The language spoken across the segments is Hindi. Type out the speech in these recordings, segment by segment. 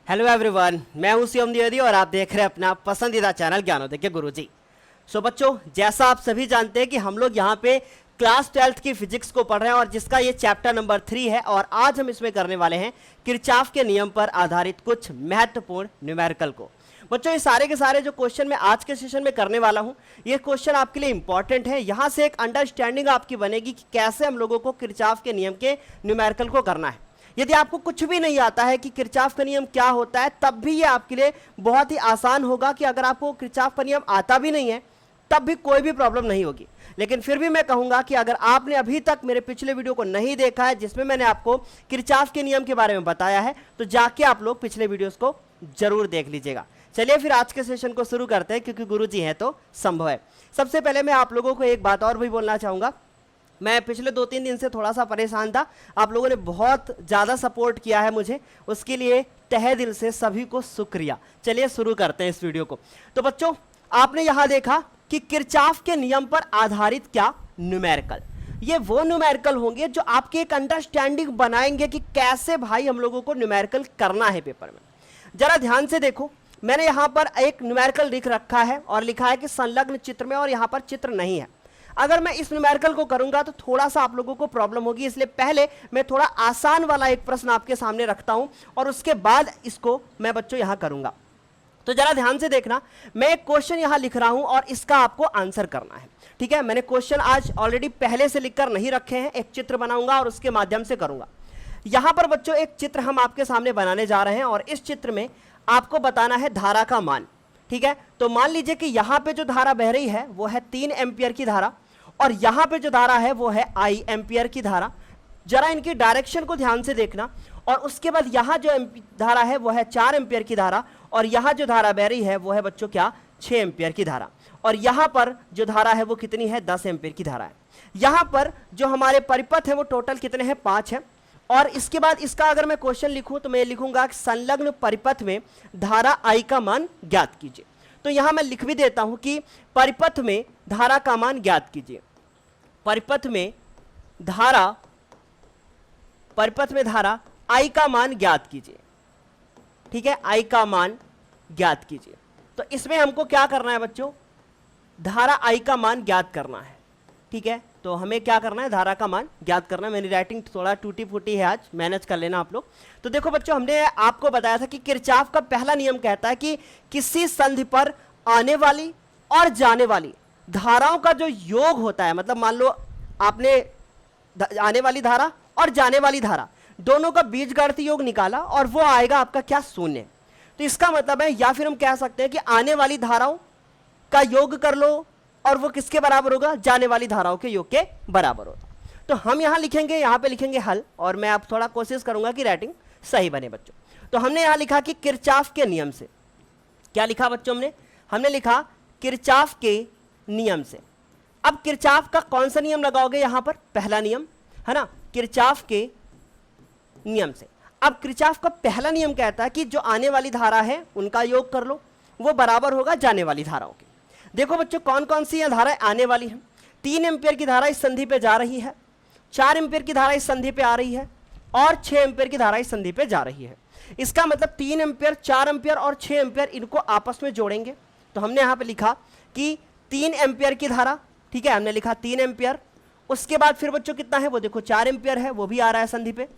हेलो एवरीवन, मैं हूं शिवम द्विवेदी और आप देख रहे हैं अपना पसंदीदा चैनल ज्ञानोदय के गुरुजी। सो बच्चों, जैसा आप सभी जानते हैं कि हम लोग यहाँ पे क्लास 12th की फिजिक्स को पढ़ रहे हैं और जिसका ये चैप्टर नंबर 3 है और आज हम इसमें करने वाले हैं किरचॉफ के नियम पर आधारित कुछ महत्वपूर्ण न्यूमेरिकल को। बच्चों, ये सारे के सारे जो क्वेश्चन मैं आज के सेशन में करने वाला हूँ, ये क्वेश्चन आपके लिए इंपॉर्टेंट है। यहाँ से एक अंडरस्टैंडिंग आपकी बनेगी कि कैसे हम लोगों को किरचॉफ के नियम के न्यूमेरिकल को करना है। यदि आपको कुछ भी नहीं आता है कि किरचॉफ का नियम क्या होता है, तब भी ये आपके लिए बहुत ही आसान होगा कि अगर आपको किरचॉफ का नियम आता भी नहीं है तब भी कोई भी प्रॉब्लम नहीं होगी। लेकिन फिर भी मैं कहूंगा कि अगर आपने अभी तक मेरे पिछले वीडियो को नहीं देखा है जिसमें मैंने आपको किरचॉफ के नियम के बारे में बताया है, तो जाके आप लोग पिछले वीडियोस को जरूर देख लीजिएगा। चलिए फिर आज के सेशन को शुरू करते हैं, क्योंकि गुरुजी हैं तो संभव है। सबसे पहले मैं आप लोगों को एक बात और भी बोलना चाहूंगा। मैं पिछले 2-3 दिन से थोड़ा सा परेशान था। आप लोगों ने बहुत ज़्यादा सपोर्ट किया है मुझे, उसके लिए तहे दिल से सभी को शुक्रिया। चलिए शुरू करते हैं इस वीडियो को। तो बच्चों, आपने यहाँ देखा कि किरचॉफ के नियम पर आधारित क्या न्यूमेरिकल, ये वो न्यूमेरिकल होंगे जो आपके एक अंडरस्टैंडिंग बनाएंगे कि कैसे भाई हम लोगों को न्यूमेरिकल करना है पेपर में। जरा ध्यान से देखो, मैंने यहाँ पर एक न्यूमेरिकल लिख रखा है और लिखा है कि संलग्न चित्र में, और यहाँ पर चित्र नहीं है। अगर मैं इस न्यूमेरिकल को करूंगा तो थोड़ा सा आप लोगों को प्रॉब्लम होगी, इसलिए पहले मैं थोड़ा आसान वाला एक प्रश्न आपके सामने रखता हूं और उसके बाद इसको मैं बच्चों यहां करूंगा। तो जरा ध्यान से देखना, मैं एक क्वेश्चन यहां लिख रहा हूं और इसका आपको आंसर करना है। ठीक है, मैंने क्वेश्चन आज ऑलरेडी पहले से लिखकर नहीं रखे हैं, एक चित्र बनाऊंगा और उसके माध्यम से करूंगा। यहां पर बच्चों एक चित्र हम आपके सामने बनाने जा रहे हैं और इस चित्र में आपको बताना है धारा का मान। ठीक है, तो मान लीजिए कि यहां पे जो धारा बह रही है वो है 3 एम्पियर की धारा और यहां पे जो धारा है वो है आई एम्पियर की धारा। जरा इनकी डायरेक्शन को ध्यान से देखना। और उसके बाद यहां जो धारा है वो है 4 एम्पियर की धारा और यहां जो धारा बह रही है वो है बच्चों क्या, 6 एम्पियर की धारा। और यहां पर जो धारा है वो कितनी है, 10 एम्पियर की धारा है। यहां पर जो हमारे परिपथ है वो टोटल कितने हैं, 5 है। और इसके बाद इसका अगर मैं क्वेश्चन लिखूं तो मैं लिखूंगा कि संलग्न परिपथ में धारा आई का मान ज्ञात कीजिए। तो यहां मैं लिख भी देता हूं कि परिपथ में धारा का मान ज्ञात कीजिए। परिपथ में धारा आई का मान ज्ञात कीजिए। ठीक है, आई का मान ज्ञात कीजिए। तो इसमें हमको क्या करना है बच्चों, धारा आई का मान ज्ञात करना है। ठीक है, तो हमें क्या करना है, धारा का मान ज्ञात करना है। मेरी राइटिंग थोड़ा टूटी फूटी है, आज मैनेज कर लेना आप लोग। तो देखो बच्चों, हमने आपको बताया था कि किरचॉफ का पहला नियम कहता है कि किसी संधि पर आने वाली और जाने वाली धाराओं का जो योग होता है, मतलब मान लो आपने आने वाली धारा और जाने वाली धारा दोनों का बीजगणितीय योग निकाला और वो आएगा आपका क्या, 0। तो इसका मतलब है, या फिर हम कह सकते हैं कि आने वाली धाराओं का योग कर लो और वो किसके बराबर होगा, जाने वाली धाराओं के योग के बराबर होगा। तो हम यहां लिखेंगे, यहां पे लिखेंगे हल, और मैं आप थोड़ा कोशिश करूंगा कि राइटिंग सही बने बच्चों। तो हमने यहां लिखा कि किरचॉफ के नियम से, क्या लिखा बच्चों हमने लिखा किरचॉफ के नियम से। अब किरचॉफ का कौन सा नियम लगाओगे, यहां पर पहला नियम है ना, किरचॉफ के नियम से। अब किरचॉफ का पहला नियम कहता है कि जो आने वाली धारा है उनका योग कर लो, वो बराबर होगा जाने वाली धाराओं के। देखो बच्चों, कौन कौन सी यह धाराएं आने वाली हैं। 3 एम्पियर की धारा इस संधि पे जा रही है, 4 एम्पियर की धारा इस संधि पे आ रही है और 6 एम्पियर की धारा इस संधि पे जा रही है। इसका मतलब 3 एम्पियर, 4 एम्पियर और 6 एम्पियर, इनको आपस में जोड़ेंगे। तो हमने यहां पे लिखा कि 3 एम्पियर की धारा, ठीक है, हमने लिखा 3 एम्पियर। उसके बाद फिर बच्चों कितना है, वो देखो 4 एम्पियर है, वो भी आ रहा है संधि पे,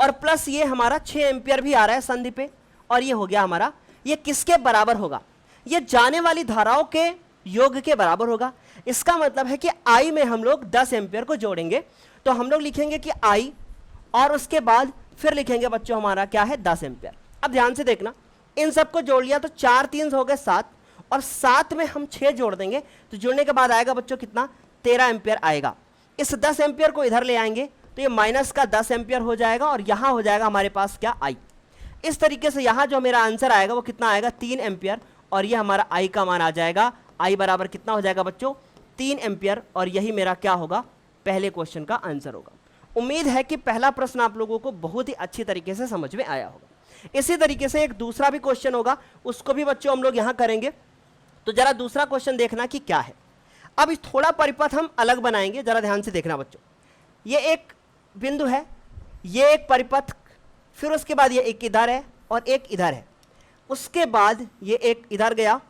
और प्लस ये हमारा 6 एम्पियर भी आ रहा है संधि पे, और ये हो गया हमारा, ये किसके बराबर होगा, ये जाने वाली धाराओं के योग के बराबर होगा। इसका मतलब है कि आई में हम लोग 10 एम्पियर को जोड़ेंगे। तो हम लोग लिखेंगे कि आई और उसके बाद फिर लिखेंगे बच्चों हमारा क्या है, 10 एम्पियर। अब ध्यान से देखना, इन सबको जोड़ लिया तो 4 3 हो गए 7, और 7 में हम 6 जोड़ देंगे तो जोड़ने के बाद आएगा बच्चों कितना, 13 एम्पियर आएगा। इस 10 एम्पियर को इधर ले आएंगे तो ये माइनस का 10 एम्पियर हो जाएगा और यहां हो जाएगा हमारे पास क्या, आई। इस तरीके से यहां जो मेरा आंसर आएगा वो कितना आएगा, 3 एम्पियर, और ये हमारा आई का मान आ जाएगा। आई बराबर कितना हो जाएगा बच्चों, 3 एम्पियर, और यही मेरा क्या होगा, पहले क्वेश्चन का आंसर होगा। उम्मीद है कि पहला प्रश्न आप लोगों को बहुत ही अच्छी तरीके से समझ में आया होगा। इसी तरीके से एक दूसरा भी क्वेश्चन होगा, उसको भी बच्चों हम लोग यहां करेंगे। तो जरा दूसरा क्वेश्चन देखना कि क्या है। अब थोड़ा परिपथ हम अलग बनाएंगे, जरा ध्यान से देखना बच्चों। ये एक बिंदु है, ये एक परिपथ, फिर उसके बाद ये एक इधर है और एक इधर है। उसके बाद ये एक इधर गया,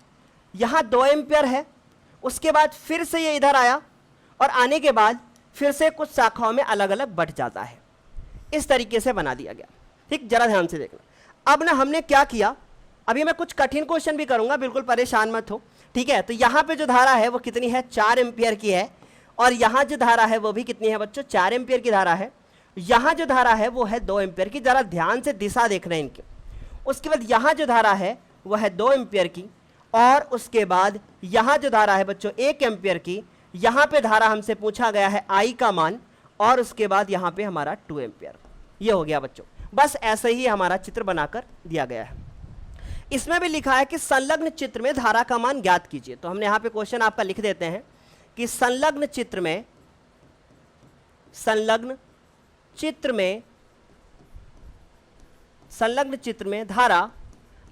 यहां 2 एम्पियर है, उसके बाद फिर से ये इधर आया और आने के बाद फिर से कुछ शाखाओं में अलग अलग बट जाता है। इस तरीके से बना दिया गया। ठीक, जरा ध्यान से देखना। अब ना हमने क्या किया, अभी मैं कुछ कठिन क्वेश्चन भी करूंगा, बिल्कुल परेशान मत हो। ठीक है, तो यहां पे जो धारा है वो कितनी है, 4 एम्पियर की है, और यहां जो धारा है वो भी कितनी है बच्चों, 4 एम्पियर की धारा है। यहां जो धारा है वो है 2 एम्पियर की। जरा ध्यान से दिशा देखना है इनकी। उसके बाद यहां जो धारा है वह है 2 एम्पियर की, और उसके बाद यहां जो धारा है बच्चों 1 एम्पियर की। यहां पे धारा हमसे पूछा गया है आई का मान, और उसके बाद यहां पे हमारा 2 एम्पियर। ये हो गया बच्चों। बस ऐसे ही हमारा चित्र बनाकर दिया गया है। इसमें भी लिखा है कि संलग्न चित्र में धारा का मान ज्ञात कीजिए। तो हमने यहां पे क्वेश्चन आपका लिख देते हैं कि संलग्न चित्र में धारा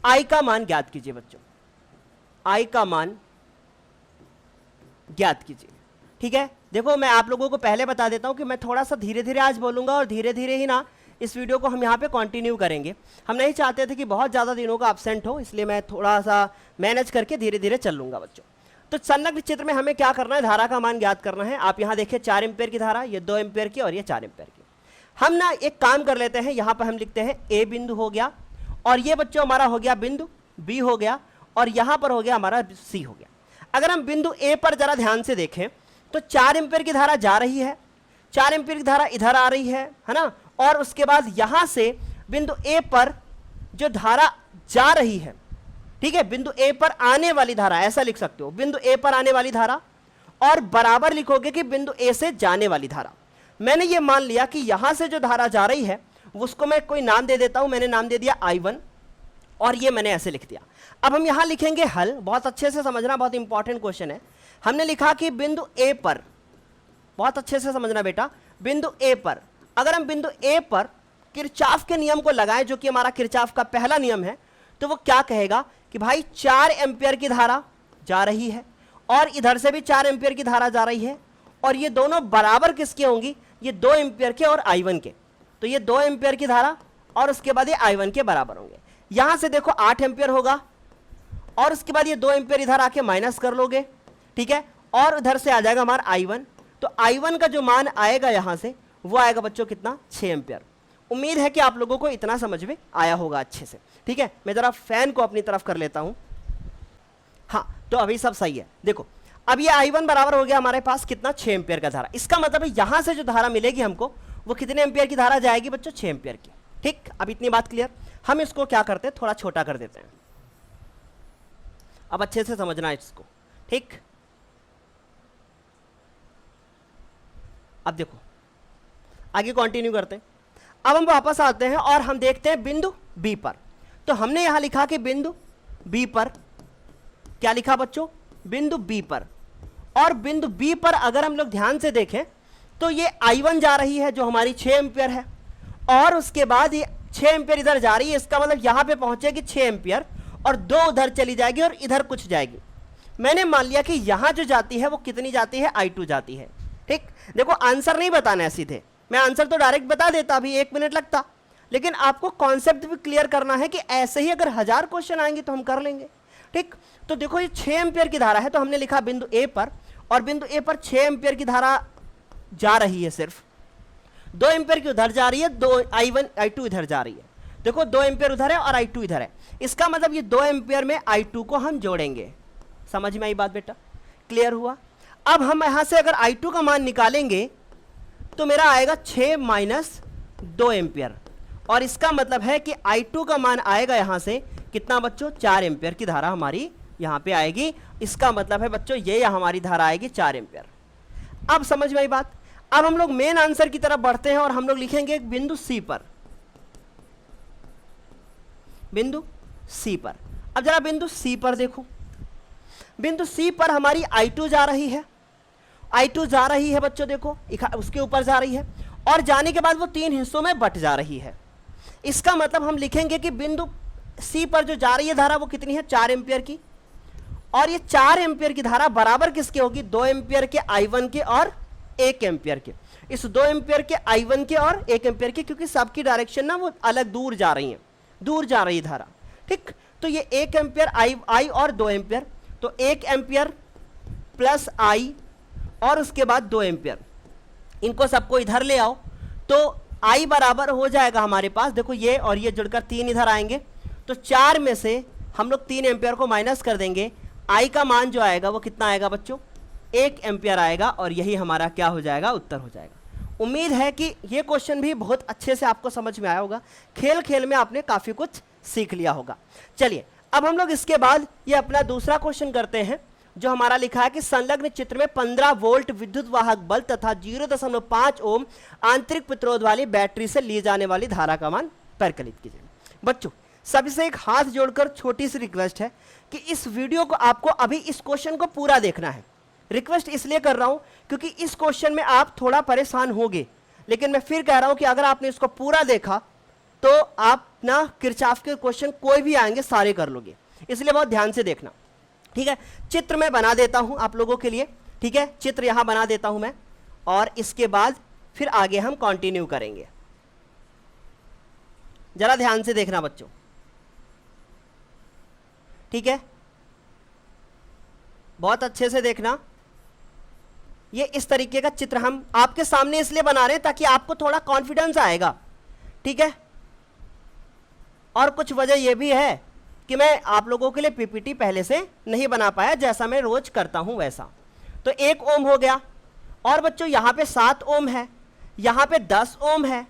आई का मान ज्ञात कीजिए बच्चों, आई का मान ज्ञात कीजिए। ठीक है, देखो मैं आप लोगों को पहले बता देता हूं कि मैं थोड़ा सा धीरे धीरे आज बोलूंगा, और धीरे धीरे ही ना इस वीडियो को हम यहाँ पे कंटिन्यू करेंगे। हम नहीं चाहते थे कि बहुत ज़्यादा दिनों का एब्सेंट हो, इसलिए मैं थोड़ा सा मैनेज करके धीरे धीरे चल लूँगा बच्चों। तो संलग्न चित्र में हमें क्या करना है, धारा का मान ज्ञात करना है। आप यहाँ देखिए 4 एम्पियर की धारा, ये 2 एम्पियर की और ये 4 एम्पियर की। हम ना एक काम कर लेते हैं, यहाँ पर हम लिखते हैं ए बिंदु हो गया, और ये बच्चों हमारा हो गया बिंदु बी हो गया, और यहाँ पर हो गया हमारा सी हो गया। अगर हम बिंदु ए पर जरा ध्यान से देखें तो 4 एम्पियर की धारा जा रही है, 4 एम्पियर की धारा इधर आ रही है ना, और उसके बाद यहां से बिंदु ए पर जो धारा जा रही है, ठीक है, बिंदु ए पर आने वाली धारा, ऐसा लिख सकते हो, बिंदु ए पर आने वाली धारा, और बराबर लिखोगे कि बिंदु ए से जाने वाली धारा। मैंने ये मान लिया कि यहां से जो धारा जा रही है उसको मैं कोई नाम दे देता हूं, मैंने नाम दे दिया I1, और ये मैंने ऐसे लिख दिया। अब हम यहां लिखेंगे हल, बहुत अच्छे से समझना, बहुत इंपॉर्टेंट क्वेश्चन है। हमने लिखा कि बिंदु ए पर, बहुत अच्छे से समझना बेटा, बिंदु ए पर अगर हम बिंदु ए पर किरचॉफ के नियम को लगाएं, जो कि हमारा किरचॉफ का पहला नियम है, तो वो क्या कहेगा कि भाई 4 एम्पियर की धारा जा रही है, और इधर से भी 4 एम्पियर की धारा जा रही है, और ये दोनों बराबर किसके होंगी, ये 2 एम्पियर के और I1 के। तो ये 2 एम्पियर की धारा और उसके बाद ये I1 के बराबर होंगे। यहां से देखो 8 एम्पियर होगा, और उसके बाद ये 2 एम्पियर इधर आके माइनस कर लोगे, ठीक है, और इधर से आ जाएगा हमारा I1। तो I1 का जो मान आएगा यहां से वो आएगा बच्चों कितना, 6 एम्पियर। उम्मीद है कि आप लोगों को इतना समझ में आया होगा अच्छे से। ठीक है, मैं जरा फैन को अपनी तरफ कर लेता हूं। हाँ, तो अभी सब सही है। देखो अब ये I1 बराबर हो गया हमारे पास कितना, 6 एम्पियर का धारा। इसका मतलब है यहां से जो धारा मिलेगी हमको वो कितने एम्पियर की धारा जाएगी बच्चों, 6 एम्पियर की। ठीक, अब इतनी बात क्लियर। हम इसको क्या करते हैं, थोड़ा छोटा कर देते हैं। अब अच्छे से समझना है इसको। ठीक, अब देखो आगे कंटिन्यू करते हैं। अब हम वापस आते हैं और हम देखते हैं बिंदु बी पर। तो हमने यहां लिखा कि बिंदु बी पर, क्या लिखा बच्चों, बिंदु बी पर। और बिंदु बी पर अगर हम लोग ध्यान से देखें तो ये I1 जा रही है जो हमारी 6 एम्पियर है, और उसके बाद ये 6 एम्पियर इधर जा रही है। इसका मतलब यहां पे पहुंचेगी 6 एम्पियर, और 2 उधर चली जाएगी और इधर कुछ जाएगी। मैंने मान लिया कि यहां जो जाती है वो कितनी जाती है, I2 जाती है। ठीक, देखो आंसर नहीं बताना है सीधे, मैं आंसर तो डायरेक्ट बता देता, अभी 1 मिनट लगता, लेकिन आपको कॉन्सेप्ट भी क्लियर करना है कि ऐसे ही अगर 1000 क्वेश्चन आएंगे तो हम कर लेंगे। ठीक, तो देखो ये 6 एम्पियर की धारा है, तो हमने लिखा बिंदु ए पर, और बिंदु ए पर 6 एम्पियर की धारा जा रही है, सिर्फ 2 एम्पियर की उधर जा रही है, 2 I1 I2 इधर जा रही है। देखो 2 एम्पियर उधर है और I2 इधर है, इसका मतलब ये 2 एम्पियर में I2 को हम जोड़ेंगे। समझ में आई बात बेटा, क्लियर हुआ। अब हम यहां से अगर I2 का मान निकालेंगे तो मेरा आएगा 6 माइनस 2 एम्पियर, और इसका मतलब है कि I2 का मान आएगा यहां से कितना बच्चों, 4 एम्पियर की धारा हमारी यहां पे आएगी। इसका मतलब है बच्चों ये हमारी धारा आएगी 4 एम्पियर। अब समझ में आई बात। अब हम लोग मेन आंसर की तरफ बढ़ते हैं और हम लोग लिखेंगे एक बिंदु सी पर, बिंदु सी पर। अब जरा बिंदु सी पर देखो, बिंदु सी पर हमारी I2 जा रही है, I2 जा रही है बच्चों, देखो उसके ऊपर जा रही है, और जाने के बाद वो 3 हिस्सों में बट जा रही है। इसका मतलब हम लिखेंगे कि बिंदु सी पर जो जा रही है धारा वो कितनी है, 4 एम्पियर की, और ये 4 एम्पियर की धारा बराबर किसके होगी, 2 एम्पियर के I1 के और 1 एम्पियर के। इस 2 एम्पियर के I1 के और 1 एम्पियर के, क्योंकि सबकी डायरेक्शन ना वो अलग दूर जा रही हैं, दूर जा रही धारा, ठीक। तो ये 1 एम्पियर आई और 2 एम्पियर, तो 1 एम्पियर प्लस आई और उसके बाद 2 एम्पियर, इनको सबको इधर ले आओ तो आई बराबर हो जाएगा हमारे पास, देखो ये और ये जुड़कर 3 इधर आएंगे, तो 4 में से हम लोग 3 एम्पियर को माइनस कर देंगे, आई का मान जो आएगा वो कितना आएगा बच्चों, 1 एम्पियर आएगा, और यही हमारा क्या हो जाएगा, उत्तर हो जाएगा। उम्मीद है कि ये क्वेश्चन भी बहुत अच्छे से आपको समझ में आया होगा, खेल खेल में आपने काफ़ी कुछ सीख लिया होगा। चलिए अब हम लोग इसके बाद ये अपना दूसरा क्वेश्चन करते हैं, जो हमारा लिखा है कि संलग्न चित्र में 15 वोल्ट विद्युत वाहक बल तथा 0.5 ओम आंतरिक प्रतिरोध वाली बैटरी से ली जाने वाली धारा का मान परिकलित कीजिए। बच्चों सभी से एक हाथ जोड़कर छोटी सी रिक्वेस्ट है कि इस वीडियो को आपको अभी इस क्वेश्चन को पूरा देखना है। रिक्वेस्ट इसलिए कर रहा हूं क्योंकि इस क्वेश्चन में आप थोड़ा परेशान होंगे, लेकिन मैं फिर कह रहा हूं कि अगर आपने इसको पूरा देखा तो आप ना किरचॉफ के क्वेश्चन कोई भी आएंगे सारे कर लोगे, इसलिए बहुत ध्यान से देखना, ठीक है। चित्र मैं बना देता हूं आप लोगों के लिए, ठीक है, चित्र यहां बना देता हूं मैं, और इसके बाद फिर आगे हम कंटिन्यू करेंगे। जरा ध्यान से देखना बच्चों, ठीक है, बहुत अच्छे से देखना। ये इस तरीके का चित्र हम आपके सामने इसलिए बना रहे हैं ताकि आपको थोड़ा कॉन्फिडेंस आएगा, ठीक है। और कुछ वजह यह भी है कि मैं आप लोगों के लिए पीपीटी पहले से नहीं बना पाया, जैसा मैं रोज करता हूं वैसा। तो 1 ओम हो गया, और बच्चों यहां पे 7 ओम है, यहां पे 10 ओम है,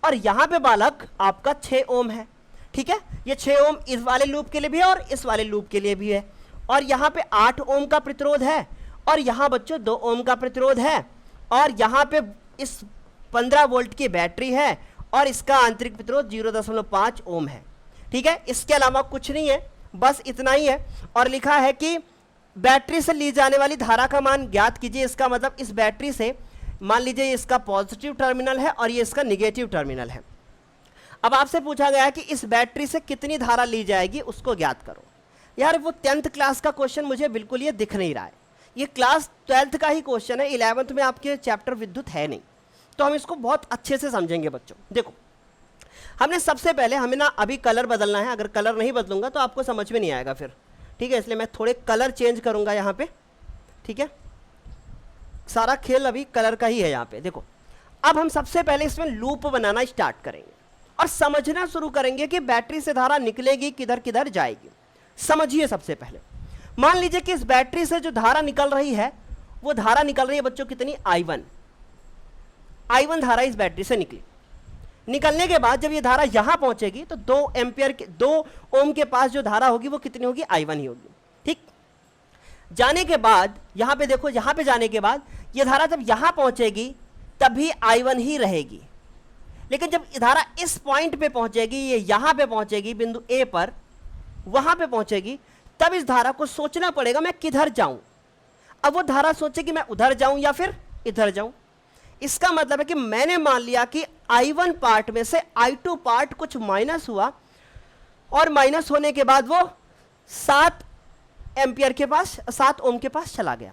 और यहां पे बालक आपका 6 ओम है, ठीक है। ये 6 ओम इस वाले लूप के लिए भी है और इस वाले लूप के लिए भी है, और यहां पे 8 ओम का प्रतिरोध है, और यहां बच्चों 2 ओम का प्रतिरोध है, और यहां पे इस 15 वोल्ट की बैटरी है, और इसका आंतरिक प्रतिरोध 0.5 ओम है, ठीक है। इसके अलावा कुछ नहीं है, बस इतना ही है। और लिखा है कि बैटरी से ली जाने वाली धारा का मान ज्ञात कीजिए। इसका मतलब इस बैटरी से मान लीजिए इसका पॉजिटिव टर्मिनल है और ये इसका निगेटिव टर्मिनल है। अब आपसे पूछा गया है कि इस बैटरी से कितनी धारा ली जाएगी उसको ज्ञात करो। यार वो 10th क्लास का क्वेश्चन मुझे बिल्कुल ये दिख नहीं रहा है, ये क्लास 12th का ही क्वेश्चन है, 11th में आपके चैप्टर विद्युत है नहीं, तो हम इसको बहुत अच्छे से समझेंगे बच्चों। देखो हमने सबसे पहले हमें ना अभी कलर बदलना है, अगर कलर नहीं बदलूंगा तो आपको समझ में नहीं आएगा फिर, ठीक है, इसलिए मैं थोड़े कलर चेंज करूंगा यहाँ पे, ठीक है। सारा खेल अभी कलर का ही है यहाँ पे। देखो अब हम सबसे पहले इसमें लूप बनाना स्टार्ट करेंगे और समझना शुरू करेंगे कि बैटरी से धारा निकलेगी किधर किधर जाएगी। समझिए सबसे पहले, मान लीजिए कि इस बैटरी से जो धारा निकल रही है वो धारा निकल रही है बच्चों कितनी, I1 धारा इस बैटरी से निकली। निकलने के बाद जब ये धारा यहां पहुंचेगी तो 2 ओम के पास जो धारा होगी वो कितनी होगी, I1 ही होगी, ठीक। जाने के बाद यहां पे देखो, यहां पे जाने के बाद ये धारा जब यहां पहुंचेगी तब भी I1 ही रहेगी, लेकिन जब धारा इस पॉइंट पे पहुंचेगी, ये यहां पे पहुंचेगी बिंदु ए पर, वहां पे पहुंचेगी, तब इस धारा को सोचना पड़ेगा मैं किधर जाऊं। अब वो धारा सोचेगी मैं उधर जाऊं या फिर इधर जाऊं। इसका मतलब है कि मैंने मान लिया कि I1 पार्ट में से I2 पार्ट कुछ माइनस हुआ, और माइनस होने के बाद वो 7 एम्पियर के पास, 7 ओम के पास चला गया।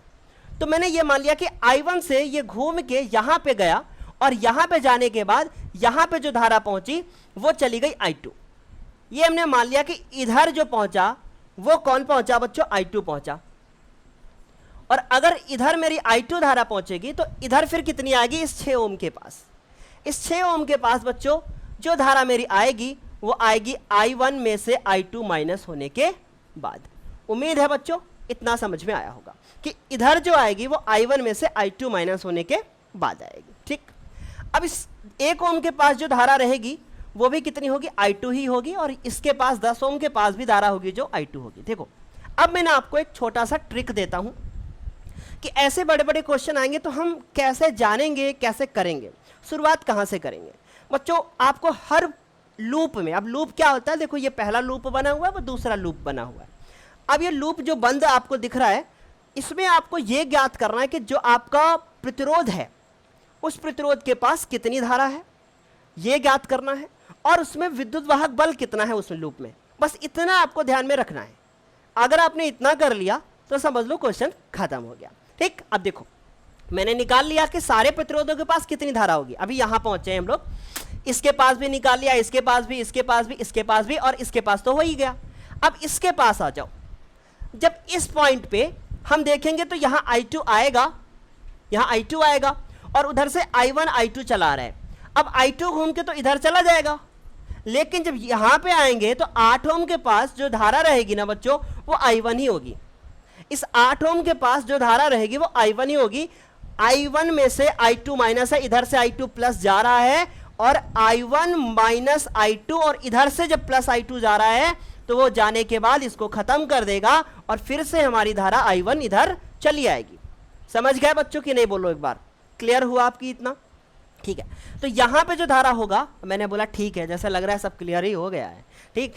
तो मैंने ये मान लिया कि I1 से ये घूम के यहां पे गया, और यहां पे जाने के बाद यहां पे जो धारा पहुंची वो चली गई I2। ये हमने मान लिया कि इधर जो पहुंचा वो कौन पहुंचा बच्चों, I2 पहुंचा। और अगर इधर मेरी I2 धारा पहुंचेगी तो इधर फिर कितनी आएगी, इस 6 ओम के पास। इस 6 ओम के पास बच्चों जो धारा मेरी आएगी वो आएगी I1 में से I2 माइनस होने के बाद। उम्मीद है बच्चों इतना समझ में आया होगा कि इधर जो आएगी वो I1 में से I2 माइनस होने के बाद आएगी, ठीक। अब इस 1 ओम के पास जो धारा रहेगी वो भी कितनी होगी, I2 ही होगी, और इसके पास 10 ओम के पास भी धारा होगी जो I2 होगी। देखो अब मैं आपको एक छोटा सा ट्रिक देता हूं कि ऐसे बड़े बड़े क्वेश्चन आएंगे तो हम कैसे जानेंगे, कैसे करेंगे, शुरुआत कहां से करेंगे। बच्चों आपको हर लूप में, अब लूप क्या होता है, देखो ये पहला लूप बना हुआ है, वो दूसरा लूप बना हुआ है। अब ये लूप जो बंद आपको दिख रहा है, इसमें आपको ये ज्ञात करना है कि जो आपका प्रतिरोध है उस प्रतिरोध के पास कितनी धारा है, ये ज्ञात करना है, और उसमें विद्युत वाहक बल कितना है उस लूप में। बस इतना आपको ध्यान में रखना है। अगर आपने इतना कर लिया तो समझ लो क्वेश्चन खत्म हो गया, ठीक। अब देखो मैंने निकाल लिया कि सारे प्रतिरोधों के पास कितनी धारा होगी। अभी यहां पहुंचे हैं हम लोग, इसके पास भी निकाल लिया, इसके पास भी, इसके पास भी, इसके पास भी, और इसके पास तो हो ही गया। अब इसके पास आ जाओ। जब इस पॉइंट पे हम देखेंगे तो यहां I2 आएगा, यहां I2 आएगा, और उधर से I1 I2 चला रहा है। अब I2 घूम के तो इधर चला जाएगा, लेकिन जब यहां पे आएंगे तो 8 ओम के पास जो धारा रहेगी ना बच्चों, वो I1 ही होगी। इस 8 ओम के पास जो धारा रहेगी वो I1 ही होगी। I1 में से I2 माइनस है, इधर से I2 प्लस जा रहा है, और I1 माइनस I2, और इधर से जब प्लस I2 जा रहा है तो वो जाने के बाद इसको खत्म कर देगा, और फिर से हमारी धारा I1 इधर चली आएगी। समझ गए बच्चों कि नहीं? बोलो एक बार, क्लियर हुआ आपकी इतना? ठीक है, तो यहां पे जो धारा होगा, मैंने बोला ठीक है, जैसा लग रहा है सब क्लियर ही हो गया है। ठीक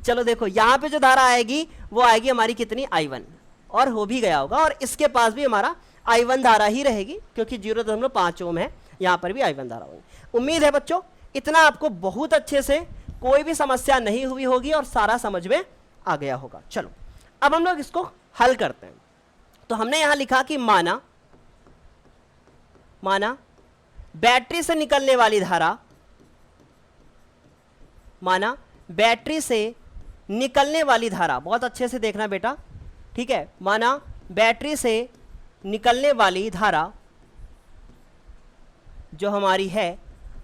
चलो देखो, यहां पे जो धारा आएगी वो आएगी हमारी कितनी? I1, और हो भी गया होगा, और इसके पास भी हमारा I1 धारा ही रहेगी, क्योंकि 0.5 ओम है, यहां पर भी I1 धारा होगी। उम्मीद है बच्चों इतना आपको बहुत अच्छे से कोई भी समस्या नहीं हुई होगी और सारा समझ में आ गया होगा। चलो अब हम लोग इसको हल करते हैं। तो हमने यहां लिखा कि माना बैटरी से निकलने वाली धारा, माना बैटरी से निकलने वाली धारा, बहुत अच्छे से देखना बेटा, ठीक है, माना बैटरी से निकलने वाली धारा जो हमारी है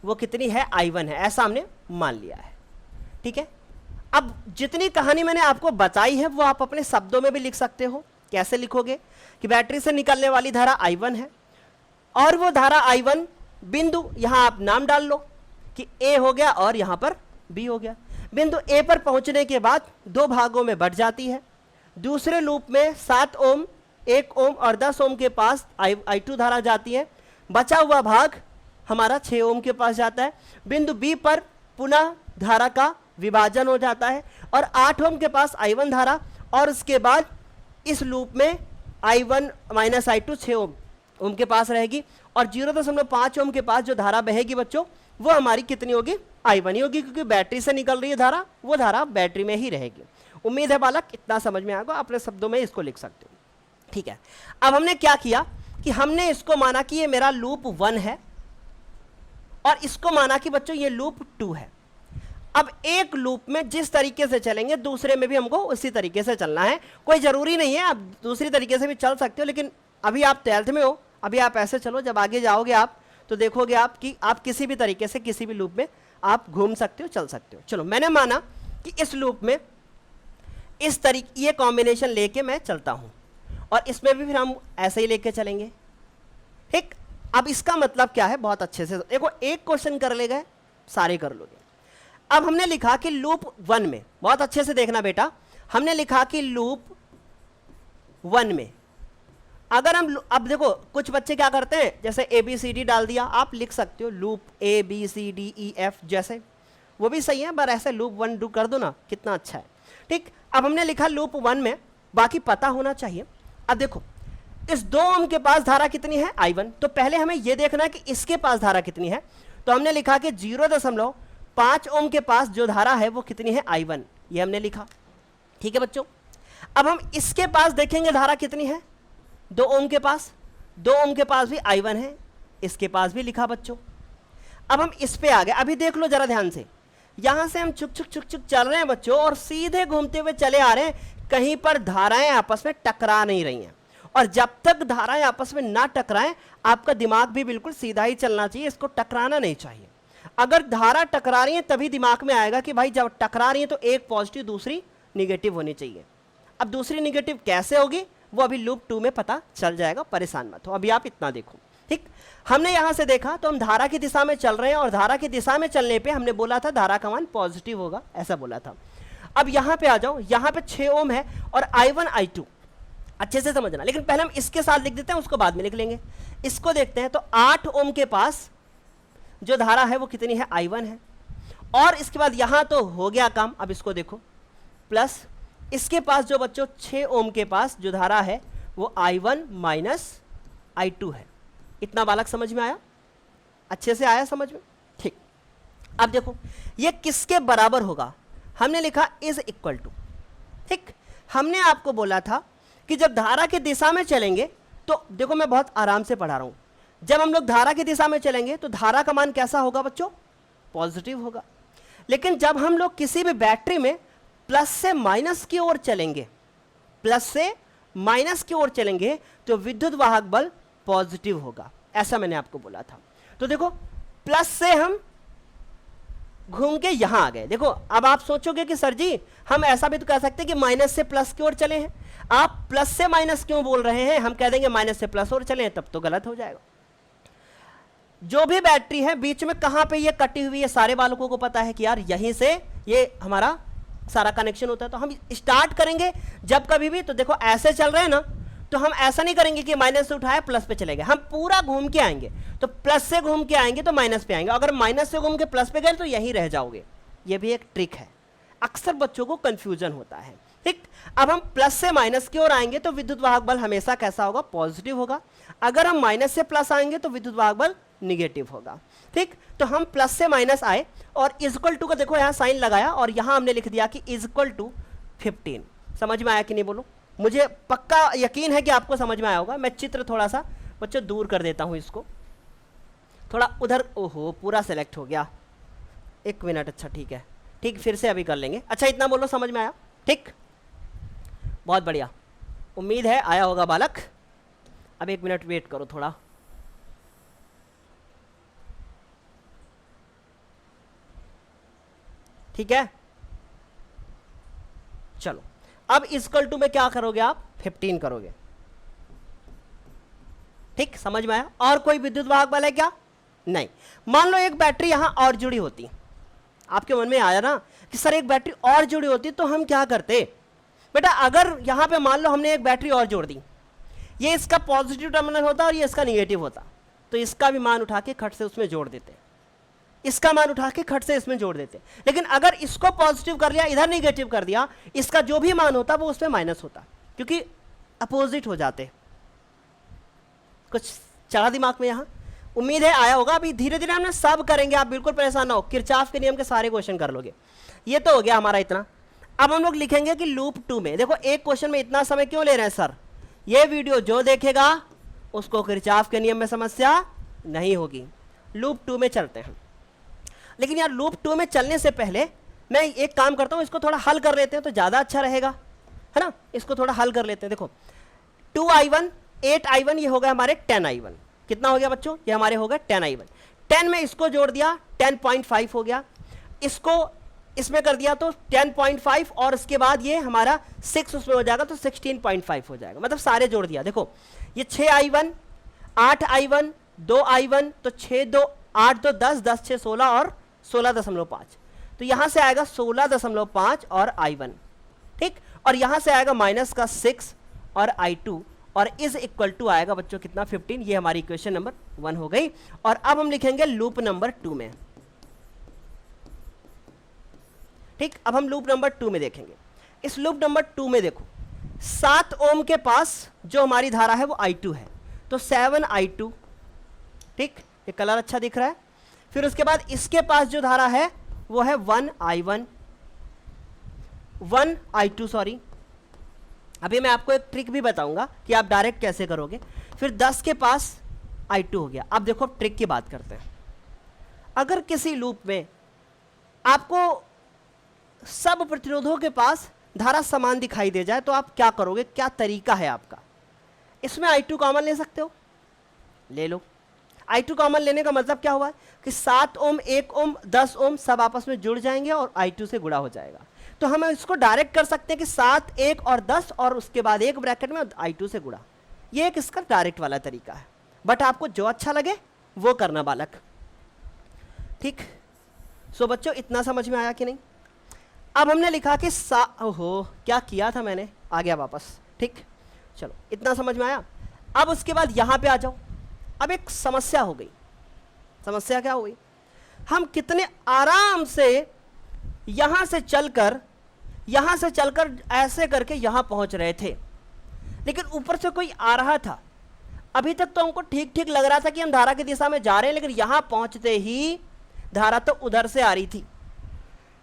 वो कितनी है? I1 है, ऐसा हमने मान लिया है। ठीक है, अब जितनी कहानी मैंने आपको बताई है वो आप अपने शब्दों में भी लिख सकते हो। कैसे लिखोगे? कि बैटरी से निकलने वाली धारा I1 है, और वो धारा I1 बिंदु, यहां आप नाम डाल लो कि A हो गया और यहां पर B हो गया। बिंदु A पर पहुंचने के बाद 2 भागों में बढ़ जाती है। दूसरे लूप में 7 ओम, 1 ओम और 10 ओम के पास I2 धारा जाती है। बचा हुआ भाग हमारा 6 ओम के पास जाता है। बिंदु B पर पुनः धारा का विभाजन हो जाता है, और 8 ओम के पास I1 धारा, और उसके बाद इस लूप में I1 माइनस I2 6 ओम के पास रहेगी, और 0.5 ओम के पास जो धारा बहेगी बच्चों वो हमारी कितनी होगी? I1 ही होगी, क्योंकि बैटरी से निकल रही है धारा, वो धारा बैटरी में ही रहेगी। उम्मीद है बालक इतना समझ में आएगा, अपने शब्दों में इसको लिख सकते हो। ठीक है, अब हमने क्या किया कि हमने इसको माना कि ये मेरा लूप 1 है, और इसको माना कि बच्चों ये लूप 2 है। अब एक लूप में जिस तरीके से चलेंगे दूसरे में भी हमको उसी तरीके से चलना है। कोई जरूरी नहीं है आप दूसरी तरीके से भी चल सकते हो, लेकिन अभी आप 12th में हो, अभी आप ऐसे चलो, जब आगे जाओगे आप तो देखोगे आप कि आप किसी भी तरीके से किसी भी लूप में आप घूम सकते हो, चल सकते हो। चलो मैंने माना कि इस लूप में इस तरीके ये कॉम्बिनेशन लेके मैं चलता हूं, और इसमें भी फिर हम ऐसे ही लेके चलेंगे। ठीक, अब इसका मतलब क्या है? बहुत अच्छे से देखो, एक क्वेश्चन कर ले गए, सारे कर लोगे। अब हमने लिखा कि लूप 1 में, बहुत अच्छे से देखना बेटा, हमने लिखा कि लूप 1 में अगर हम, अब देखो कुछ बच्चे क्या करते हैं, जैसे ABCD डाल दिया, आप लिख सकते हो लूप ABCDEF जैसे, वो भी सही है, पर ऐसे लूप 1 2 कर दो ना, कितना अच्छा है। ठीक, अब हमने लिखा लूप 1 में, बाकी पता होना चाहिए। अब देखो इस 2 ओम के पास धारा कितनी है? I1। तो पहले हमें यह देखना है कि इसके पास धारा कितनी है। तो हमने लिखा कि 0.5 ओम के पास जो धारा है वो कितनी है? I1, ये हमने लिखा। ठीक है बच्चों, अब हम इसके पास देखेंगे धारा कितनी है? 2 ओम के पास, 2 ओम के पास भी I1 है, इसके पास भी लिखा बच्चों। अब हम इस पे आ गए, अभी देख लो जरा ध्यान से, यहां से हम चुक चुक चुक चुक चल रहे हैं बच्चों, और सीधे घूमते हुए चले आ रहे हैं, कहीं पर धाराएं आपस में टकरा नहीं रही हैं। और जब तक धाराएं आपस में ना टकराएं, आपका दिमाग भी बिल्कुल सीधा ही चलना चाहिए, इसको टकराना नहीं चाहिए। अगर धारा टकरा रही है तभी दिमाग में आएगा कि भाई जब टकरा रही है तो एक पॉजिटिव दूसरी निगेटिव होनी चाहिए। अब दूसरी निगेटिव कैसे होगी वो अभी लूप 2 में पता चल जाएगा, परेशान मत हो, अभी आप इतना देखो। ठीक, हमने यहां से देखा तो हम धारा की दिशा में चल रहे हैं, और धारा की दिशा में चलने पे हमने बोला था धारा का मान पॉजिटिव होगा, ऐसा बोला था। अब यहां पे आ जाओ, यहां पे 6 ओम है और I1 I2 अच्छे से समझना, लेकिन पहले हम इसके साथ लिख देते हैं, उसको बाद में लिख लेंगे। इसको देखते हैं तो 8 ओम के पास जो धारा है वो कितनी है? I1 है, और इसके बाद यहां तो हो गया काम। अब इसको देखो, प्लस इसके पास जो बच्चों 6 ओम के पास जो धारा है वो I1 माइनस I2 है। इतना बालक समझ में आया? अच्छे से आया समझ में? ठीक, अब देखो ये किसके बराबर होगा? हमने लिखा इज इक्वल टू। ठीक, हमने आपको बोला था कि जब धारा की दिशा में चलेंगे तो देखो मैं बहुत आराम से पढ़ा रहा हूं, जब हम लोग धारा की दिशा में चलेंगे तो धारा का मान कैसा होगा बच्चों? पॉजिटिव होगा। लेकिन जब हम लोग किसी भी बैटरी में प्लस से माइनस की ओर चलेंगे, प्लस से माइनस की ओर चलेंगे, तो विद्युत वाहक बल पॉजिटिव होगा, ऐसा मैंने आपको बोला था। तो देखो प्लस से हम घूम के यहां आ गए। देखो अब आप सोचोगे कि सर जी हम ऐसा भी तो कह सकते हैं कि माइनस से प्लस की ओर चले हैं। आप प्लस से माइनस क्यों बोल रहे हैं? हम कह देंगे माइनस से प्लस और चले हैं, तब तो गलत हो जाएगा। जो भी बैटरी है बीच में कहां पे ये कटी हुई है, सारे बालकों को पता है कि यार यहीं से ये हमारा सारा कनेक्शन होता है। तो हम स्टार्ट करेंगे जब कभी भी, तो देखो ऐसे चल रहे हैं ना, तो हम ऐसा नहीं करेंगे कि माइनस से उठाया प्लस पे चले गए, हम पूरा घूम के आएंगे। तो प्लस से घूम के आएंगे तो माइनस पे आएंगे, अगर माइनस से घूम के प्लस पे गए तो यहीं रह जाओगे। ये भी एक ट्रिक है, अक्सर बच्चों को कंफ्यूजन होता है। ठीक, अब हम प्लस से माइनस की ओर आएंगे तो विद्युत वाहक बल हमेशा कैसा होगा? पॉजिटिव होगा। अगर हम माइनस से प्लस आएंगे तो विद्युत वाहक बल निगेटिव होगा। ठीक, तो हम प्लस से माइनस आए और इक्वल टू का देखो यहां साइन लगाया और यहां हमने लिख दिया कि इक्वल टू 15। समझ में आया कि नहीं बोलो? मुझे पक्का यकीन है कि आपको समझ में आया होगा। मैं चित्र थोड़ा सा बच्चों दूर कर देता हूं, इसको थोड़ा उधर। ओहो पूरा सेलेक्ट हो गया, 1 मिनट। अच्छा ठीक है, ठीक फिर से अभी कर लेंगे। अच्छा इतना बोलो समझ में आया? ठीक, बहुत बढ़िया, उम्मीद है आया होगा बालक। अब 1 मिनट वेट करो थोड़ा। ठीक है, चलो अब इक्वल टू में क्या करोगे आप? 15 करोगे। ठीक, समझ में आया? और कोई विद्युत वाहक बल है क्या? नहीं। मान लो एक बैटरी यहां और जुड़ी होती, आपके मन में आया ना कि सर एक बैटरी और जुड़ी होती तो हम क्या करते? बेटा अगर यहां पे मान लो हमने एक बैटरी और जोड़ दी, ये इसका पॉजिटिव टर्मिनल होता और ये इसका निगेटिव होता, तो इसका भी मान उठा के खट से उसमें जोड़ देते, इसका मान उठा के खट से इसमें जोड़ देते। लेकिन अगर इसको पॉजिटिव कर लिया, इधर निगेटिव कर दिया, इसका जो भी मान होता वो उसमें माइनस होता, क्योंकि अपोजिट हो जाते। कुछ चढ़ा दिमाग में यहां? उम्मीद है आया होगा। अभी धीरे धीरे हम सब करेंगे, आप बिल्कुल परेशान ना हो। किरचॉफ के नियम के सारे क्वेश्चन कर लोगे। ये तो हो गया हमारा इतना। अब हम लोग लिखेंगे कि लूप 2 में, देखो एक क्वेश्चन में इतना समय क्यों ले रहे हैं सर? ये वीडियो जो देखेगा उसको किरचॉफ के नियम में समस्या नहीं होगी। लूप 2 में चलते हैं। लेकिन यार लूप 2 में चलने से पहले मैं एक काम करता हूं, इसको थोड़ा हल कर लेते हैं तो ज्यादा अच्छा रहेगा, है ना? इसको थोड़ा हल कर लेते हैं। देखो 2i1 8i1 ये हो गया हमारे 10i1। कितना हो गया बच्चों? ये हमारे हो गए 10i1। 10 में इसको जोड़ दिया 10.5 हो गया, इसको इसमें कर दिया तो 10.5 और उसके बाद ये हमारा 6 उसमें हो जाएगा तो 16.5 हो जाएगा। मतलब सारे जोड़ दिया। देखो ये 6i1 8i1 2i1 तो 6 2 8 2 10 10 6 16 और 16.5, तो यहां से आएगा 16.5 और i1। ठीक, और यहां से आएगा माइनस का 6 और i2 और इज इक्वल टू आएगा बच्चों कितना? 15। ये हमारी इक्वेशन नंबर 1 हो गई। और अब हम लिखेंगे लूप नंबर 2 में। ठीक, अब हम लूप नंबर 2 में देखेंगे। इस लूप नंबर 2 में देखो 7 ओम के पास जो हमारी धारा है वो i2 है, तो 7i2। ठीक, ये कलर अच्छा दिख रहा है। फिर उसके बाद इसके पास जो धारा है वो है 1i1 1i2 सॉरी। अभी मैं आपको एक ट्रिक भी बताऊंगा कि आप डायरेक्ट कैसे करोगे। फिर 10 के पास i2 हो गया। अब देखो ट्रिक की बात करते हैं। अगर किसी लूप में आपको सब प्रतिरोधों के पास धारा समान दिखाई दे जाए तो आप क्या करोगे? क्या तरीका है आपका? इसमें i2 कॉमन ले सकते हो, ले लो। i2 कॉमन लेने का मतलब क्या हुआ कि 7 ओम 1 ओम 10 ओम सब आपस में जुड़ जाएंगे और i2 से गुणा हो जाएगा। तो हम इसको डायरेक्ट कर सकते हैं कि 7 1 और 10 और उसके बाद एक ब्रैकेट में i2 से गुणा। ये एक इसका डायरेक्ट वाला तरीका है, बट आपको जो अच्छा लगे वो करना बालक। ठीक, सो बच्चों इतना समझ में आया कि नहीं? अब हमने लिखा कि ओहो क्या किया था मैंने, आ गया वापस। ठीक, चलो इतना समझ में आया। अब उसके बाद यहां पे आ जाओ। अब एक समस्या हो गई। समस्या क्या हो गई? हम कितने आराम से यहां से चलकर ऐसे करके यहां पहुंच रहे थे, लेकिन ऊपर से कोई आ रहा था। अभी तक तो हमको ठीक ठीक लग रहा था कि हम धारा की दिशा में जा रहे हैं, लेकिन यहां पहुंचते ही धारा तो उधर से आ रही थी।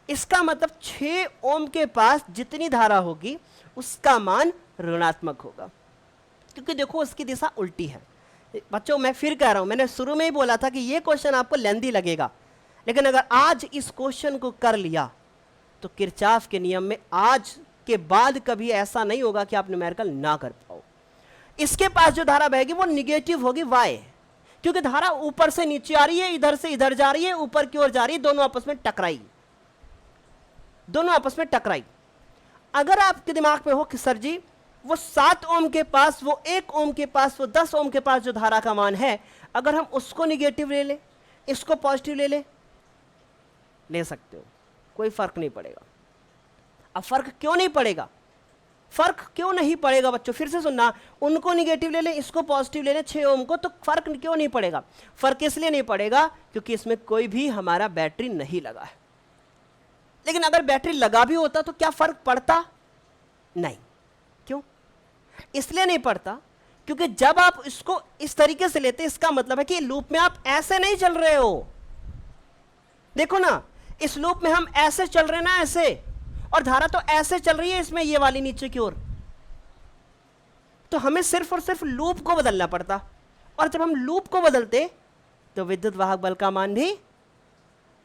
इसका मतलब 6 ओम के पास जितनी धारा होगी उसका मान ऋणात्मक होगा, क्योंकि देखो उसकी दिशा उल्टी है। बच्चों मैं फिर कह रहा हूं, मैंने शुरू में ही बोला था कि ये क्वेश्चन आपको लेंदी लगेगा। लेकिन अगर आज इस क्वेश्चन को कर लिया तो किरचॉफ के नियम में आज के बाद कभी ऐसा नहीं होगा कि आप न्यूमेरिकल ना कर पाओ। इसके पास जो धारा बहेगी वो निगेटिव होगी, वाई, क्योंकि धारा ऊपर से नीचे आ रही है, इधर से इधर जा रही है, ऊपर की ओर जा रही है, दोनों आपस में टकराई, दोनों आपस में टकराई। अगर आपके दिमाग में हो कि सर जी वो 7 ओम के पास, वो 1 ओम के पास, वो 10 ओम के पास जो धारा का मान है, अगर हम उसको निगेटिव ले लें, इसको पॉजिटिव ले सकते हो, कोई फर्क नहीं पड़ेगा। अब फर्क क्यों नहीं पड़ेगा? फर्क क्यों नहीं पड़ेगा बच्चों? फिर से सुनना, उनको निगेटिव ले लें, इसको पॉजिटिव ले लें 6 ओम को, तो फर्क क्यों नहीं पड़ेगा? फर्क इसलिए नहीं पड़ेगा क्योंकि इसमें कोई भी हमारा बैटरी नहीं लगा है। लेकिन अगर बैटरी लगा भी होता तो क्या फर्क पड़ता? नहीं। क्यों? इसलिए नहीं पड़ता क्योंकि जब आप इसको इस तरीके से लेते, इसका मतलब है कि लूप में आप ऐसे नहीं चल रहे हो। देखो ना, इस लूप में हम ऐसे चल रहे हैं ना, ऐसे, और धारा तो ऐसे चल रही है इसमें, ये वाली नीचे की ओर। तो हमें सिर्फ और सिर्फ लूप को बदलना पड़ता, और जब हम लूप को बदलते तो विद्युत वाहक बल का मान भी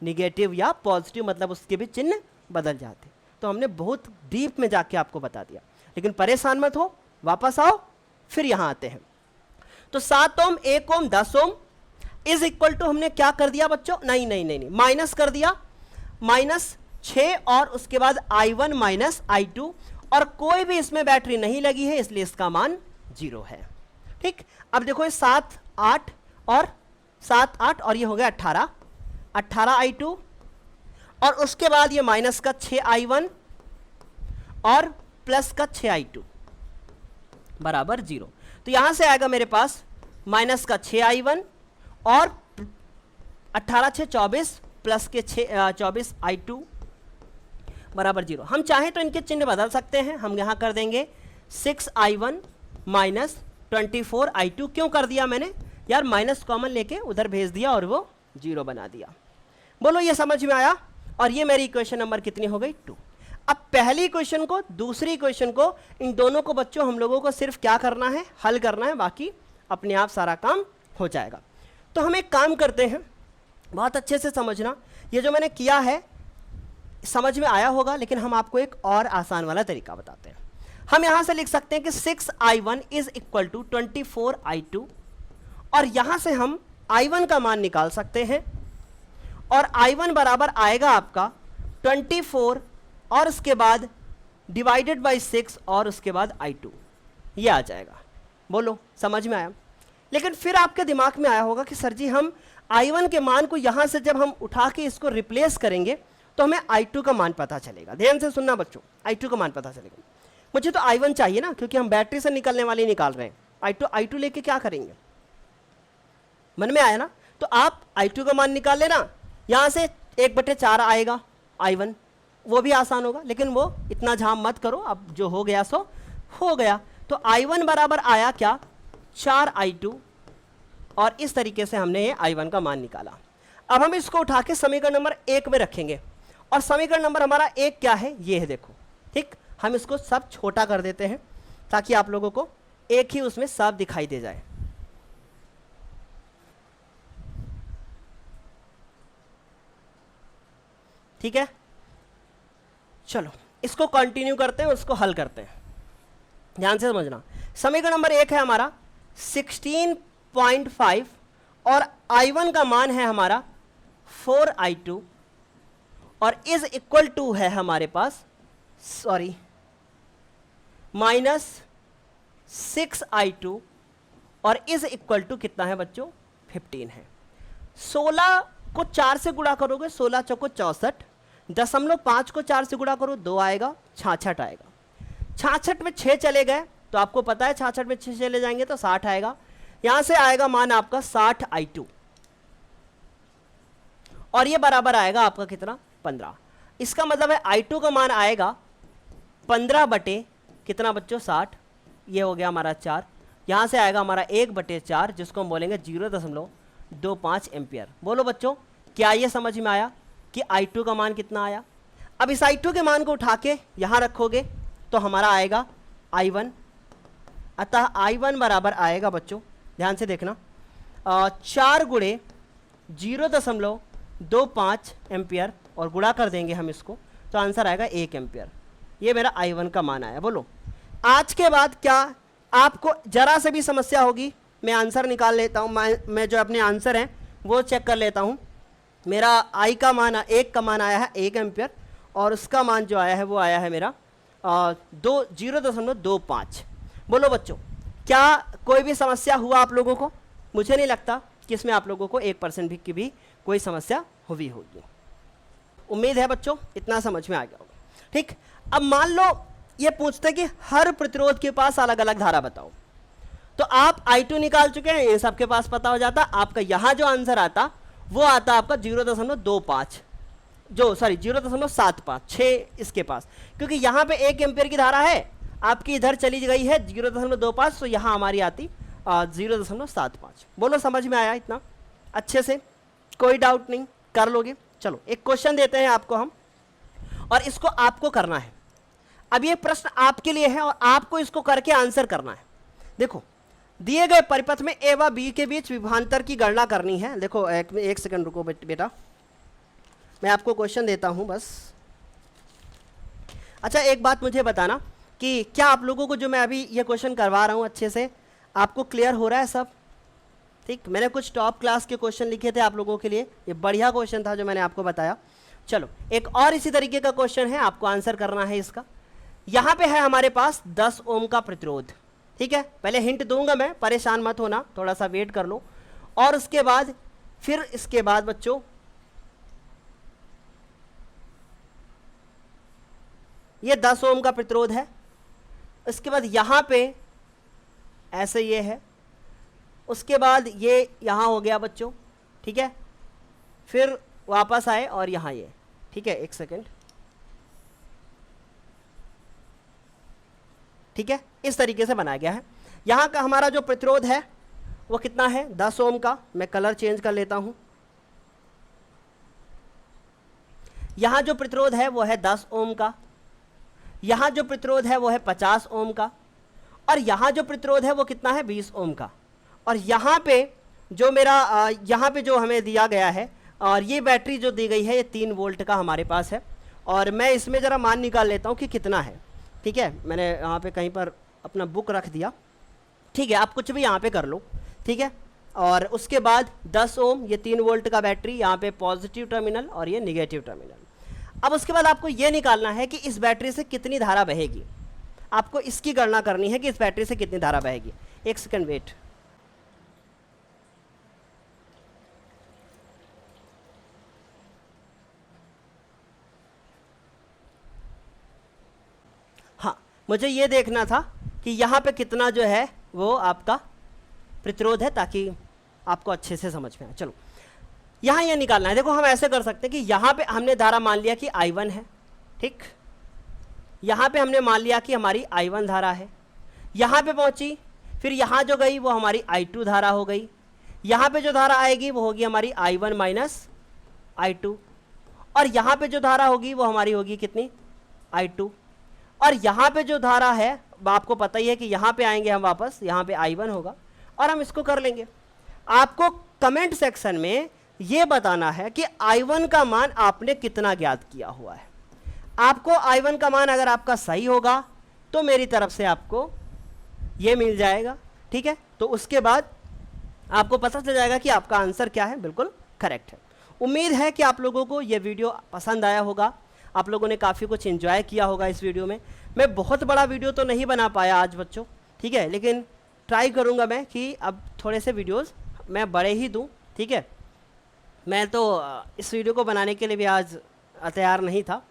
निगेटिव या पॉजिटिव, मतलब उसके भी चिन्ह बदल जाते। तो हमने बहुत डीप में जाके आपको बता दिया, लेकिन परेशान मत हो, वापस आओ, फिर यहां आते हैं। तो 7 ओम, 1 ओम, 10 ओम इज इक्वल टू हमने क्या कर दिया बच्चों? नहीं, माइनस कर दिया, -6, और उसके बाद I1 माइनस I2, और कोई भी इसमें बैटरी नहीं लगी है, इसलिए इसका मान 0 है। ठीक, अब देखो ये 7, 8 और 7, 8 और ये हो गया 18 I2, और उसके बाद ये माइनस का 6 I1 और प्लस का 6 I2 बराबर 0। तो यहां से आएगा मेरे पास माइनस का 6 I1 और 18 6 24 प्लस के 24 I2 बराबर 0। हम चाहें तो इनके चिन्ह बदल सकते हैं, हम यहां कर देंगे 6 I1 माइनस 24 I2। क्यों कर दिया मैंने यार? माइनस कॉमन लेके उधर भेज दिया और वो 0 बना दिया। बोलो ये समझ में आया? और ये मेरी इक्वेशन नंबर कितनी हो गई? 2। अब पहली इक्वेशन को, दूसरी इक्वेशन को, इन दोनों को बच्चों हम लोगों को सिर्फ क्या करना है? हल करना है, बाकी अपने आप सारा काम हो जाएगा। तो हम एक काम करते हैं, बहुत अच्छे से समझना, ये जो मैंने किया है समझ में आया होगा, लेकिन हम आपको एक और आसान वाला तरीका बताते हैं। हम यहां से लिख सकते हैं कि 6 I1 is equal to 24 I2, और यहां से हम I1 का मान निकाल सकते हैं, और I1 बराबर आएगा आपका 24 और उसके बाद डिवाइडेड बाई 6 और उसके बाद I2, ये आ जाएगा। बोलो समझ में आया? लेकिन फिर आपके दिमाग में आया होगा कि सर जी हम I1 के मान को यहां से जब हम उठा के इसको रिप्लेस करेंगे तो हमें I2 का मान पता चलेगा। ध्यान से सुनना बच्चों, I2 का मान पता चलेगा। मुझे तो I1 चाहिए ना, क्योंकि हम बैटरी से निकलने वाली निकाल रहे हैं। I2 लेके क्या करेंगे? मन में आया ना? तो आप I2 का मान निकाल लेना, यहां से 1/4 आएगा I1, वो भी आसान होगा, लेकिन वो इतना झाम मत करो, अब जो हो गया सो हो गया। तो I1 बराबर आया क्या? 4 I2, और इस तरीके से हमने ये I1 का मान निकाला। अब हम इसको उठा के समीकरण नंबर 1 में रखेंगे, और समीकरण नंबर हमारा 1 क्या है? ये है, देखो। ठीक, हम इसको सब छोटा कर देते हैं ताकि आप लोगों को एक ही उसमें सब दिखाई दे जाए। ठीक है, चलो इसको कंटिन्यू करते हैं, उसको हल करते हैं। ध्यान से समझना, समीकरण नंबर 1 है हमारा 16.5, और I1 का मान है हमारा 4 I2, और इज इक्वल टू है हमारे पास, सॉरी, -6 I2, और इज इक्वल टू कितना है बच्चों? 15 है। 16 को 4 से गुणा करोगे, 16 चौको 64, 0.5 को 4 से गुणा करो 2 आएगा, 66 आएगा। 66 में 6 चले गए तो आपको पता है 66 में 6 चले जाएंगे तो 60 आएगा। यहां से आएगा मान आपका 60 I2, और ये बराबर आएगा आपका कितना? 15। इसका मतलब है I2 का मान आएगा 15 बटे कितना बच्चों? 60। ये हो गया हमारा 4। यहां से आएगा हमारा 1/4, जिसको हम बोलेंगे 0.25 एम्पियर। बोलो बच्चों, क्या ये समझ में आया कि I2 का मान कितना आया? अब इस I2 के मान को उठा के यहां रखोगे तो हमारा आएगा I1। अतः I1 बराबर आएगा बच्चों, ध्यान से देखना, 4 गुणे 25 एम्पियर और गुणा कर देंगे हम इसको, तो आंसर आएगा 1 एम्पियर। ये मेरा I1 का मान आया। बोलो आज के बाद क्या आपको जरा से भी समस्या होगी? मैं आंसर निकाल लेता हूँ, मैं जो अपने आंसर हैं वो चेक कर लेता हूँ। मेरा I का मान 1 का मान आया है 1 एम्पियर और उसका मान जो आया है वो आया है मेरा 0.25। बोलो बच्चों क्या कोई भी समस्या हुआ आप लोगों को? मुझे नहीं लगता कि इसमें आप लोगों को 1% भी की भी कोई समस्या हुई होगी। उम्मीद है बच्चों इतना समझ में आ गया होगा। ठीक, अब मान लो ये पूछते कि हर प्रतिरोध के पास अलग अलग धारा बताओ, तो आप I2 निकाल चुके हैं, इन सबके पास पता हो जाता। आपका यहाँ जो आंसर आता वो आता आपका 0.25 जो सॉरी 0.75 6 इसके पास, क्योंकि यहाँ पे 1 एम्पियर की धारा है, आपकी इधर चली गई है 0.25, तो यहाँ हमारी आती 0.75। बोलो समझ में आया इतना अच्छे से? कोई डाउट नहीं, कर लोगे? चलो एक क्वेश्चन देते हैं आपको हम, और इसको आपको करना है। अब ये प्रश्न आपके लिए है और आपको इसको करके आंसर करना है। देखो दिए गए परिपथ में ए व बी के बीच विभवांतर की गणना करनी है। देखो एक सेकंड रुको बेटा, मैं आपको क्वेश्चन देता हूं बस। अच्छा एक बात मुझे बताना कि क्या आप लोगों को जो मैं अभी ये क्वेश्चन करवा रहा हूं अच्छे से आपको क्लियर हो रहा है सब? ठीक, मैंने कुछ टॉप क्लास के क्वेश्चन लिखे थे आप लोगों के लिए, ये बढ़िया क्वेश्चन था जो मैंने आपको बताया। चलो एक और इसी तरीके का क्वेश्चन है, आपको आंसर करना है इसका। यहाँ पे है हमारे पास 10 ओम का प्रतिरोध। ठीक है, पहले हिंट दूंगा मैं, परेशान मत होना, थोड़ा सा वेट कर लो। और उसके बाद फिर इसके बाद बच्चों ये 10 ओम का प्रतिरोध है। उसके बाद यहाँ पे ऐसे ये है, उसके बाद ये यहाँ हो गया बच्चों। ठीक है, फिर वापस आए और यहाँ ये। ठीक है, एक सेकेंड। ठीक है, इस तरीके से बनाया गया है। यहाँ का हमारा जो प्रतिरोध है वो कितना है? 10 ओम का। मैं कलर चेंज कर लेता हूँ। यहाँ जो प्रतिरोध है वो है 10 ओम का, यहाँ जो प्रतिरोध है वो है 50 ओम का, और यहाँ जो प्रतिरोध है वो कितना है? 20 ओम का। और यहाँ पे जो मेरा यहाँ पे जो हमें दिया गया है, और ये बैटरी जो दी गई है ये 3 वोल्ट का हमारे पास है। और मैं इसमें ज़रा मान निकाल लेता हूँ कि कितना है। ठीक है, मैंने यहाँ पे कहीं पर अपना बुक रख दिया। ठीक है, आप कुछ भी यहाँ पे कर लो। ठीक है, और उसके बाद 10 ओम, ये 3 वोल्ट का बैटरी, यहाँ पे पॉजिटिव टर्मिनल और ये निगेटिव टर्मिनल। अब उसके बाद आपको ये निकालना है कि इस बैटरी से कितनी धारा बहेगी। आपको इसकी गणना करनी है कि इस बैटरी से कितनी धारा बहेगी। एक सेकंड वेट। हाँ, मुझे ये देखना था कि यहाँ पे कितना जो है वो आपका प्रतिरोध है, ताकि आपको अच्छे से समझ में आए। चलो यहाँ ये निकालना है। देखो हम ऐसे कर सकते हैं कि यहाँ पे हमने धारा मान लिया कि I1 है। ठीक, यहाँ पे हमने मान लिया कि हमारी I1 धारा है, यहाँ पे पहुँची, फिर यहाँ जो गई वो हमारी I2 धारा हो गई। यहाँ पे जो धारा आएगी वो होगी हमारी I1 माइनस I2, और यहाँ पे जो धारा होगी वो हमारी होगी कितनी? I2। और यहाँ पे जो धारा है आपको पता ही है कि यहाँ पे आएंगे हम वापस, यहाँ पे I1 होगा और हम इसको कर लेंगे। आपको कमेंट सेक्शन में ये बताना है कि I1 का मान आपने कितना ज्ञात किया हुआ है। आपको I1 का मान अगर आपका सही होगा तो मेरी तरफ से आपको ये मिल जाएगा। ठीक है, तो उसके बाद आपको पता चल जाएगा कि आपका आंसर क्या है, बिल्कुल करेक्ट है। उम्मीद है कि आप लोगों को ये वीडियो पसंद आया होगा, आप लोगों ने काफ़ी कुछ एंजॉय किया होगा इस वीडियो में। मैं बहुत बड़ा वीडियो तो नहीं बना पाया आज बच्चों, ठीक है, लेकिन ट्राई करूँगा मैं कि अब थोड़े से वीडियोज़ मैं बड़े ही दूँ। ठीक है, मैं तो इस वीडियो को बनाने के लिए भी आज तैयार नहीं था।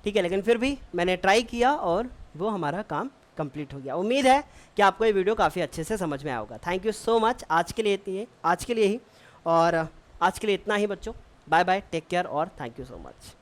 ठीक है, लेकिन फिर भी मैंने ट्राई किया और वो हमारा काम कंप्लीट हो गया। उम्मीद है कि आपको ये वीडियो काफ़ी अच्छे से समझ में आया होगा। थैंक यू सो मच आज के लिए ही, और आज के लिए इतना ही बच्चों। बाय बाय, टेक केयर और थैंक यू सो मच।